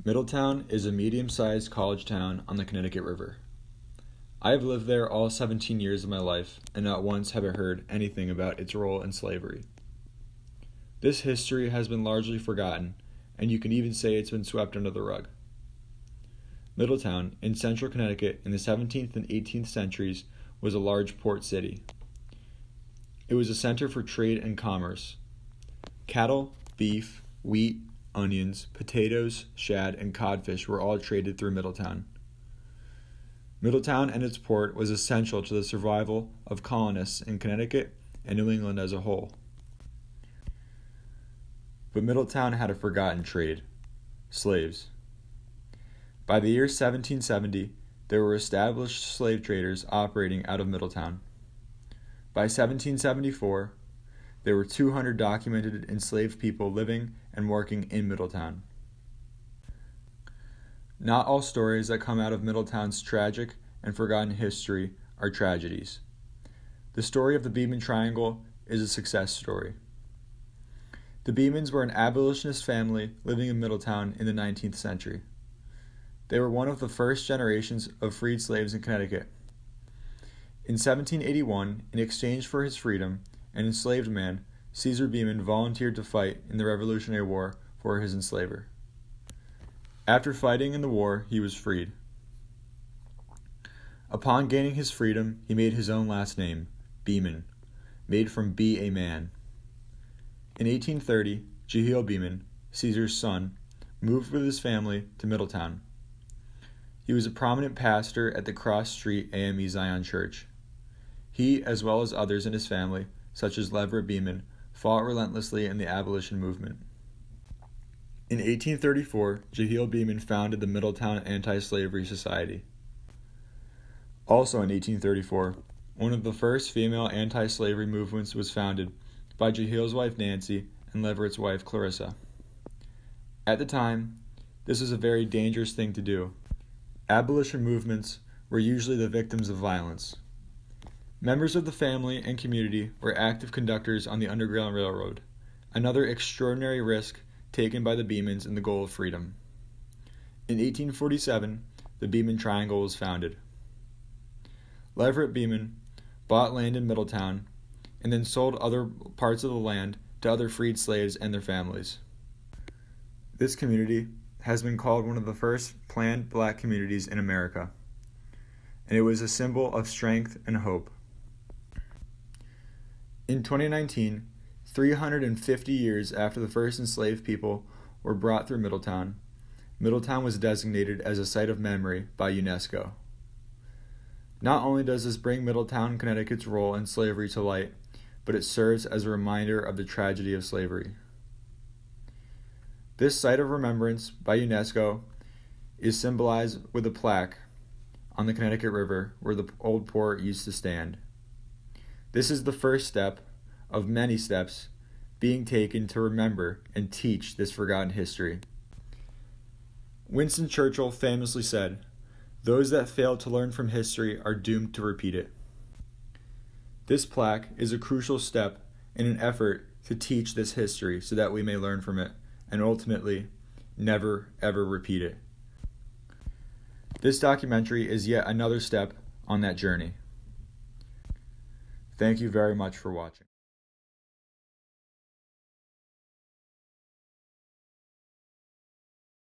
Middletown is a medium-sized college town on the Connecticut River. I have lived there all 17 years of my life, and not once have I heard anything about its role in slavery. This history has been largely forgotten, and you can even say it's been swept under the rug. Middletown, in central Connecticut in the 17th and 18th centuries, was a large port city. It was a center for trade and commerce. Cattle, beef, wheat, onions, potatoes, shad, and codfish were all traded through Middletown. Middletown and its port was essential to the survival of colonists in Connecticut and New England as a whole. But Middletown had a forgotten trade: slaves. By the year 1770, there were established slave traders operating out of Middletown. By 1774, there were 200 documented enslaved people living and working in Middletown. Not all stories that come out of Middletown's tragic and forgotten history are tragedies. The story of the Beeman Triangle is a success story. The Beemans were an abolitionist family living in Middletown in the 19th century. They were one of the first generations of freed slaves in Connecticut. In 1781, in exchange for his freedom, an enslaved man, Caesar Beeman, volunteered to fight in the Revolutionary War for his enslaver. After fighting in the war, he was freed. Upon gaining his freedom, he made his own last name, Beeman, made from be a man. In 1830, Jehiel Beeman, Caesar's son, moved with his family to Middletown. He was a prominent pastor at the Cross Street AME Zion Church. He, as well as others in his family, such as Leverett Beeman, fought relentlessly in the abolition movement. In 1834, Jehiel Beeman founded the Middletown Anti-Slavery Society. Also in 1834, one of the first female anti-slavery movements was founded by Jehiel's wife Nancy and Leverett's wife Clarissa. At the time, this was a very dangerous thing to do. Abolition movements were usually the victims of violence. Members of the family and community were active conductors on the Underground Railroad, another extraordinary risk taken by the Beemans in the goal of freedom. In 1847, the Beeman Triangle was founded. Leverett Beeman bought land in Middletown and then sold other parts of the land to other freed slaves and their families. This community has been called one of the first planned black communities in America, and it was a symbol of strength and hope. In 2019, 350 years after the first enslaved people were brought through Middletown, Middletown was designated as a site of memory by UNESCO. Not only does this bring Middletown, Connecticut's role in slavery to light, but it serves as a reminder of the tragedy of slavery. This site of remembrance by UNESCO is symbolized with a plaque on the Connecticut River where the old port used to stand. This is the first step of many steps being taken to remember and teach this forgotten history. Winston Churchill famously said, "Those that fail to learn from history are doomed to repeat it." This plaque is a crucial step in an effort to teach this history so that we may learn from it and ultimately never ever repeat it. This documentary is yet another step on that journey. Thank you very much for watching.